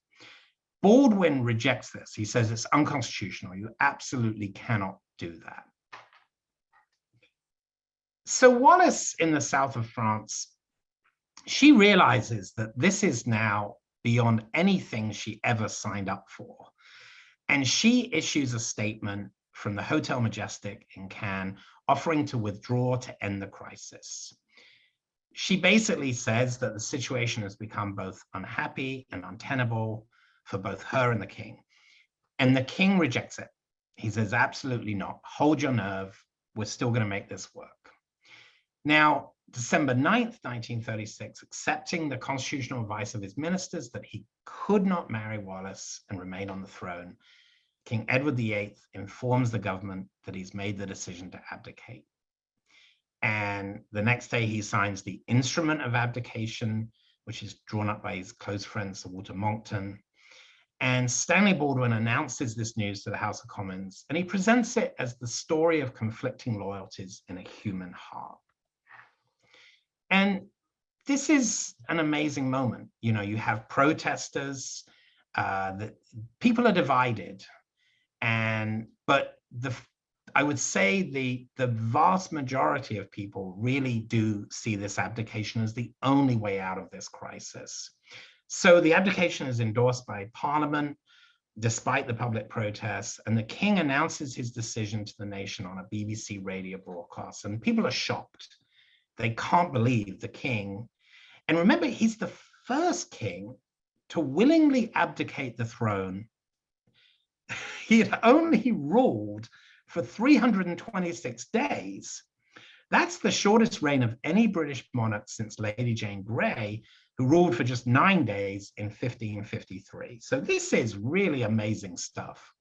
Baldwin rejects this. He says it's unconstitutional. You absolutely cannot do that. So Wallis in the south of France, she realizes that this is now beyond anything she ever signed up for. And she issues a statement from the Hotel Majestic in Cannes offering to withdraw to end the crisis. She basically says that the situation has become both unhappy and untenable for both her and the king. And the king rejects it. He says, absolutely not. Hold your nerve. We're still going to make this work. Now, December 9th, 1936, accepting the constitutional advice of his ministers that he could not marry Wallis and remain on the throne, King Edward VIII informs the government that he's made the decision to abdicate. And the next day he signs the instrument of abdication, which is drawn up by his close friend, Sir Walter Monckton. And Stanley Baldwin announces this news to the House of Commons, and he presents it as the story of conflicting loyalties in a human heart. And this is an amazing moment. You know, you have protesters, that people are divided, but I would say the vast majority of people really do see this abdication as the only way out of this crisis. So the abdication is endorsed by Parliament, despite the public protests, and the king announces his decision to the nation on a BBC radio broadcast, and people are shocked. They can't believe the king. And remember, he's the first king to willingly abdicate the throne. He had only ruled for 326 days. That's the shortest reign of any British monarch since Lady Jane Grey, who ruled for just 9 days in 1553. So this is really amazing stuff.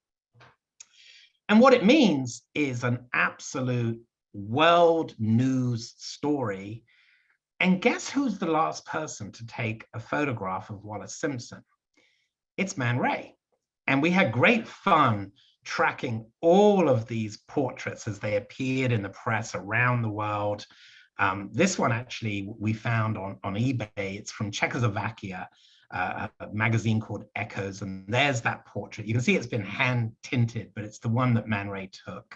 And what it means is an absolute world news story. And guess who's the last person to take a photograph of Wallis Simpson? It's Man Ray. And we had great fun tracking all of these portraits as they appeared in the press around the world. This one actually we found on eBay. It's from Czechoslovakia. a magazine called Echoes, and there's that portrait. You can see it's been hand tinted, but it's the one that Man Ray took.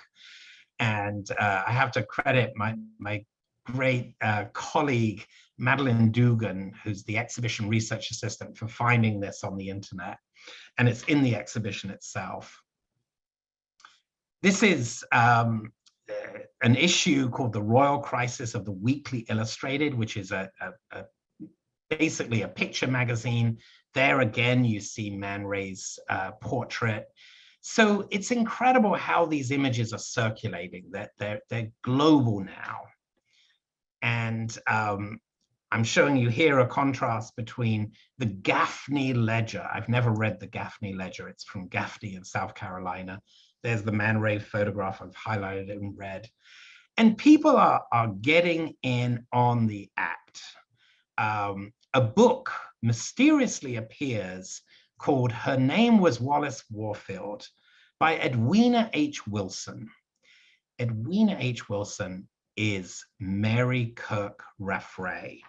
And I have to credit my great colleague, Madeline Dugan, who's the exhibition research assistant, for finding this on the internet. And it's in the exhibition itself. This is an issue called The Royal Crisis of the Weekly Illustrated, which is basically a picture magazine. There again, you see Man Ray's portrait. So it's incredible how these images are circulating, that they're global now. And I'm showing you here a contrast between the Gaffney Ledger. I've never read the Gaffney Ledger. It's from Gaffney in South Carolina. There's the Man Ray photograph. I've highlighted it in red. And people are getting in on the act. A book mysteriously appears called Her Name Was Wallis Warfield by Edwina H. Wilson. Edwina H. Wilson is Marycote Refray.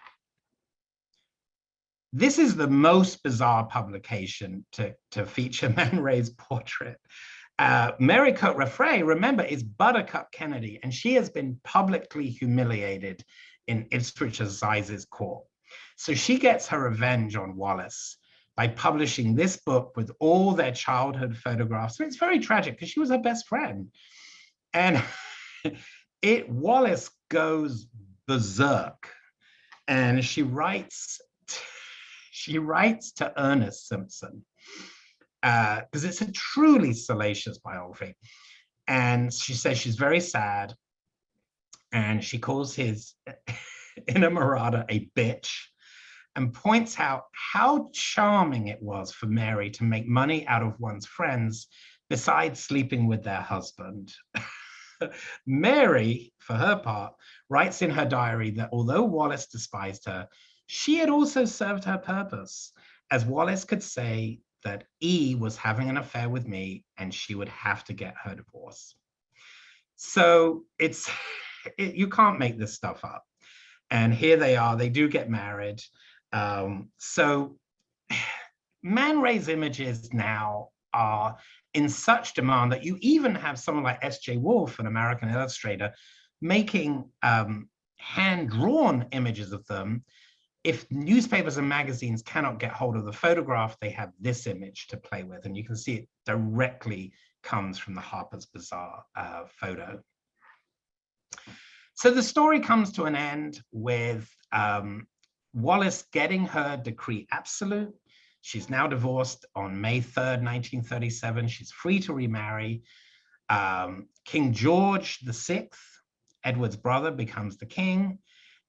This is the most bizarre publication to feature Man Ray's portrait. Marycote Refray, remember, is Buttercup Kennedy, and she has been publicly humiliated in Ipswich Assizes Court. So she gets her revenge on Wallis by publishing this book with all their childhood photographs. So it's very tragic because she was her best friend. And Wallis goes berserk, and she writes to Ernest Simpson, because it's a truly salacious biography. And she says she's very sad, and she calls his inamorata a bitch, and points out how charming it was for Mary to make money out of one's friends besides sleeping with their husband. Mary, for her part, writes in her diary that although Wallis despised her, she had also served her purpose, as Wallis could say that E was having an affair with me and she would have to get her divorce. So you can't make this stuff up. And here they are, they do get married. So Man Ray's images now are in such demand that you even have someone like S.J. Wolfe, an American illustrator, making hand-drawn images of them. If newspapers and magazines cannot get hold of the photograph, they have this image to play with. And you can see it directly comes from the Harpers Bazaar photo. So the story comes to an end with Wallis getting her decree absolute. She's now divorced on May 3rd, 1937. She's free to remarry. King George VI, Edward's brother, becomes the king.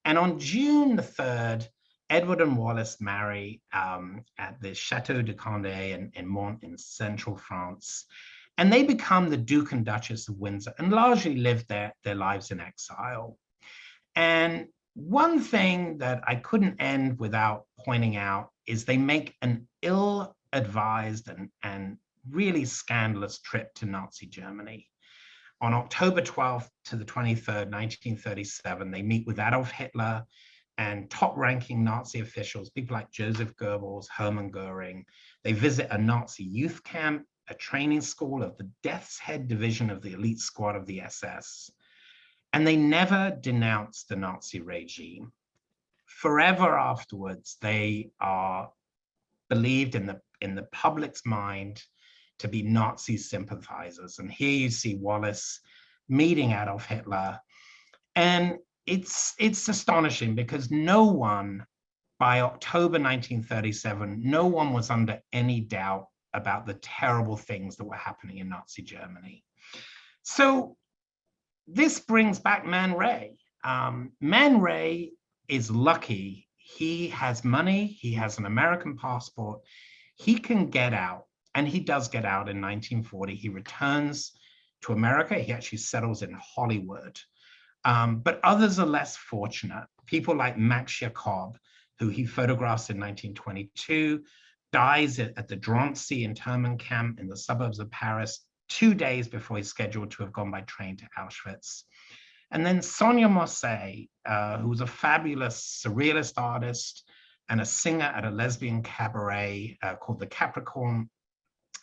And on June the 3rd, Edward and Wallis marry at the Chateau de Condé in Mont in central France. And they become the Duke and Duchess of Windsor and largely live their lives in exile. And one thing that I couldn't end without pointing out is they make an ill-advised and really scandalous trip to Nazi Germany. On October 12th to the 23rd, 1937, they meet with Adolf Hitler and top-ranking Nazi officials, people like Joseph Goebbels, Hermann Goering. They visit a Nazi youth camp, a training school of the Death's Head Division of the elite squad of the SS. And they never denounce the Nazi regime. Forever afterwards, they are believed in the public's mind to be Nazi sympathizers. And here you see Wallis meeting Adolf Hitler. And it's astonishing because no one, by October 1937, no one was under any doubt about the terrible things that were happening in Nazi Germany. So this brings back Man Ray. Man Ray is lucky. He has money, he has an American passport, he can get out, and he does get out in 1940. He returns to America, he actually settles in Hollywood. But others are less fortunate. People like Max Jacob, who he photographs in 1922, dies at the Drancy internment camp in the suburbs of Paris 2 days before he's scheduled to have gone by train to Auschwitz. And then Sonia Mosse, who was a fabulous surrealist artist, and a singer at a lesbian cabaret called the Capricorn.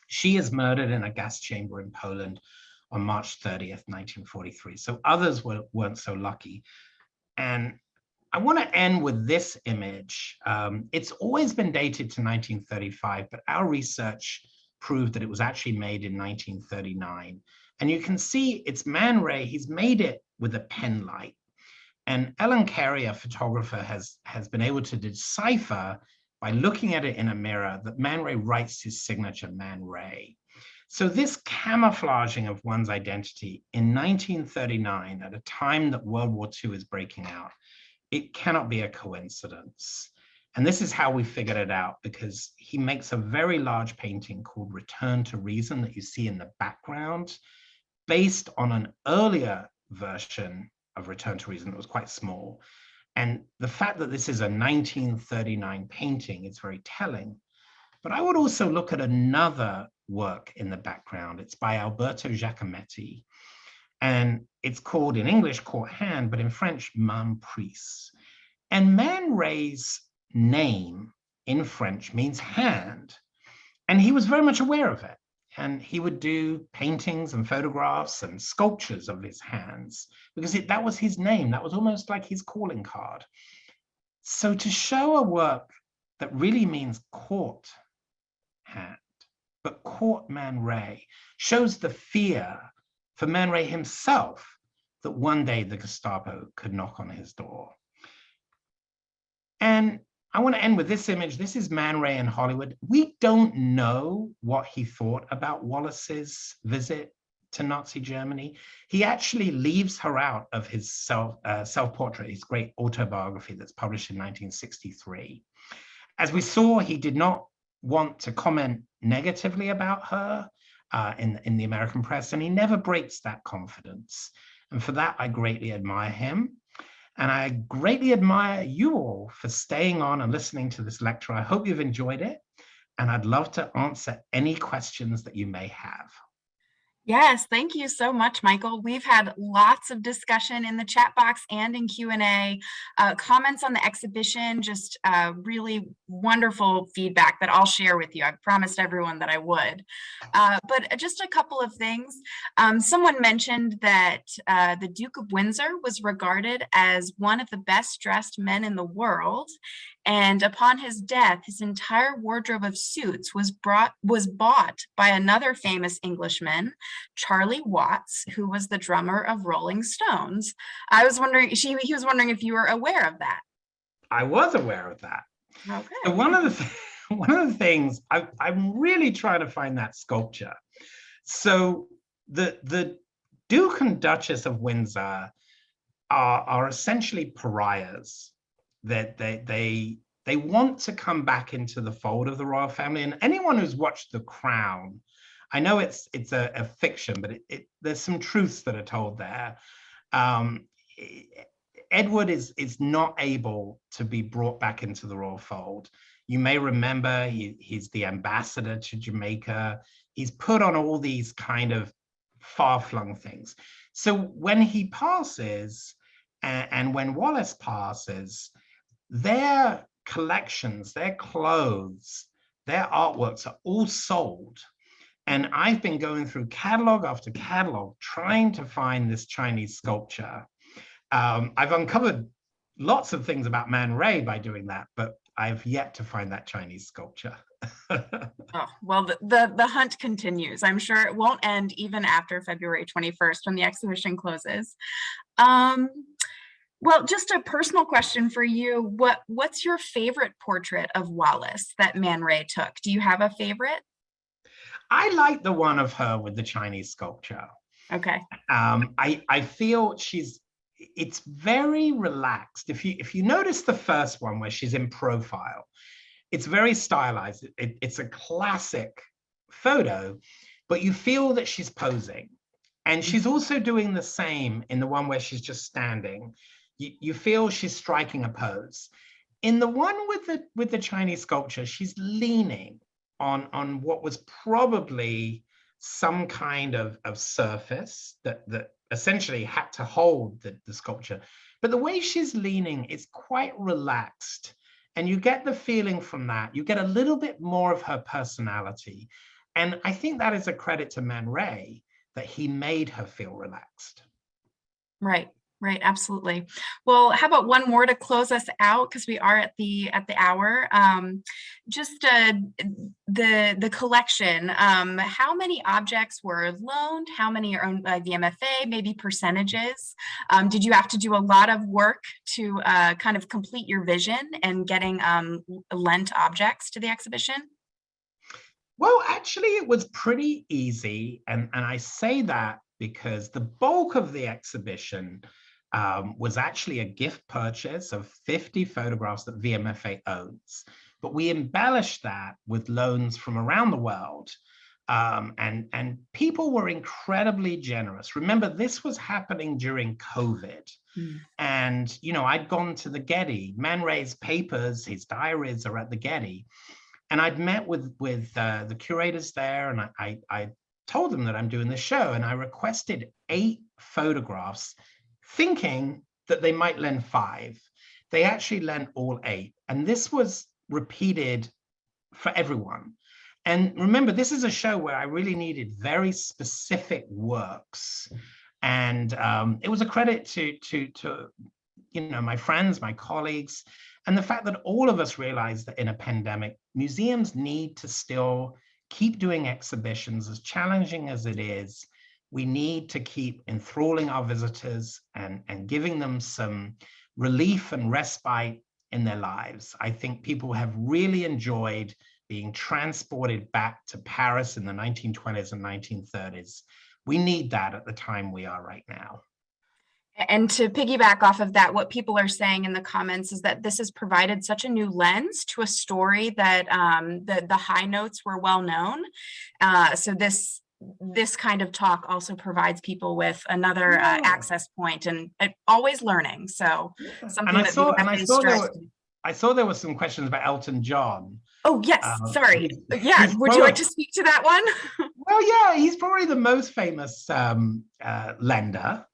She is murdered in a gas chamber in Poland on March 30th, 1943. So others weren't so lucky. And I want to end with this image. It's always been dated to 1935, but our research proved that it was actually made in 1939. And you can see it's Man Ray. He's made it with a pen light. And Ellen Carey, a photographer, has been able to decipher by looking at it in a mirror that Man Ray writes his signature, Man Ray. So this camouflaging of one's identity in 1939, at a time that World War II is breaking out, it cannot be a coincidence. And this is how we figured it out, because he makes a very large painting called Return to Reason that you see in the background, based on an earlier version of Return to Reason that was quite small. And the fact that this is a 1939 painting is very telling. But I would also look at another work in the background. It's by Alberto Giacometti. And it's called in English Court Hand, but in French, Main Prise. And Man Ray's name in French means hand. And he was very much aware of it. And he would do paintings and photographs and sculptures of his hands, because that was his name. That was almost like his calling card. So to show a work that really means court hand, but court Man Ray, shows the fear for Man Ray himself that one day the Gestapo could knock on his door. And I want to end with this image. This is Man Ray in Hollywood. We don't know what he thought about Wallis's visit to Nazi Germany. He actually leaves her out of his self-portrait, his great autobiography that's published in 1963. As we saw, he did not want to comment negatively about her in the American press, and he never breaks that confidence. And for that, I greatly admire him. And I greatly admire you all for staying on and listening to this lecture. I hope you've enjoyed it, and I'd love to answer any questions that you may have. Yes, thank you so much, Michael. We've had lots of discussion in the chat box and in Q&A, comments on the exhibition, just really wonderful feedback that I'll share with you. I promised everyone that I would. But just a couple of things. Someone mentioned that the Duke of Windsor was regarded as one of the best dressed men in the world. And upon his death, his entire wardrobe of suits was bought by another famous Englishman, Charlie Watts, who was the drummer of Rolling Stones. I was wondering, he was wondering if you were aware of that. I was aware of that. Okay. So one of the things, I'm really trying to find that sculpture. So the Duke and Duchess of Windsor are essentially pariahs. That they want to come back into the fold of the royal family. And anyone who's watched The Crown, I know it's a fiction, but there's some truths that are told there. Edward is not able to be brought back into the royal fold. You may remember he's the ambassador to Jamaica. He's put on all these kind of far-flung things. So when he passes, and when Wallis passes, their collections, their clothes, their artworks are all sold. And I've been going through catalog after catalog trying to find this Chinese sculpture. I've uncovered lots of things about Man Ray by doing that, but I've yet to find that Chinese sculpture. Oh, well, the hunt continues. I'm sure it won't end even after February 21st when the exhibition closes. Well, just a personal question for you. What's your favorite portrait of Wallis that Man Ray took? Do you have a favorite? I like the one of her with the Chinese sculpture. Okay. I feel it's very relaxed. If you notice the first one where she's in profile, it's very stylized. It's a classic photo, but you feel that she's posing. And she's also doing the same in the one where she's just standing. You feel she's striking a pose. In the one with the Chinese sculpture, she's leaning on what was probably some kind of surface that essentially had to hold the sculpture. But the way she's leaning is quite relaxed. And you get the feeling from that, you get a little bit more of her personality. And I think that is a credit to Man Ray, that he made her feel relaxed. Right, right, absolutely. Well, how about one more to close us out, because we are at the hour. Just the collection. How many objects were loaned? How many are owned by VMFA? Maybe percentages. Did you have to do a lot of work to kind of complete your vision and getting lent objects to the exhibition? Well, actually, it was pretty easy. And I say that because the bulk of the exhibition was actually a gift purchase of 50 photographs that VMFA owns. But we embellished that with loans from around the world. And people were incredibly generous. Remember, this was happening during COVID. And, you know, I'd gone to the Getty. Man Ray's papers, his diaries are at the Getty. And I'd met with the curators there, and I told them that I'm doing this show, and I requested 8 photographs, thinking that they might lend 5. They actually lent all 8, and this was repeated for everyone. And remember, this is a show where I really needed very specific works, and it was a credit to you know, my friends, my colleagues, and the fact that all of us realized that in a pandemic, museums need to still keep doing exhibitions, as challenging as it is. We need to keep enthralling our visitors and giving them some relief and respite in their lives. I think people have really enjoyed being transported back to Paris in the 1920s and 1930s. We need that at the time we are right now. And to piggyback off of that, what people are saying in the comments is that this has provided such a new lens to a story that the high notes were well known. So this kind of talk also provides people with another access point, and always learning. So something I saw there were some questions about Elton John. Oh yes, sorry. Yeah, would you like to speak to that one? Well, yeah, he's probably the most famous lender.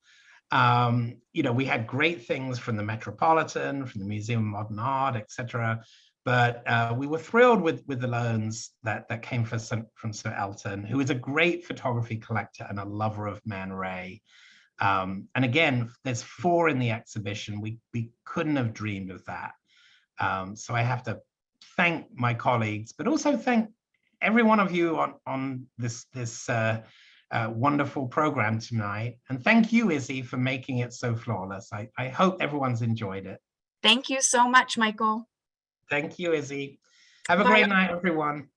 You know, we had great things from the Metropolitan, from the Museum of Modern Art, etc. But we were thrilled with the loans that came from Sir Elton, who is a great photography collector and a lover of Man Ray. And again, there's 4 in the exhibition. We couldn't have dreamed of that. So I have to thank my colleagues, but also thank every one of you on this wonderful program tonight. And thank you, Izzy, for making it so flawless. I hope everyone's enjoyed it. Thank you so much, Michael. Thank you, Izzy. Have a great night, everyone.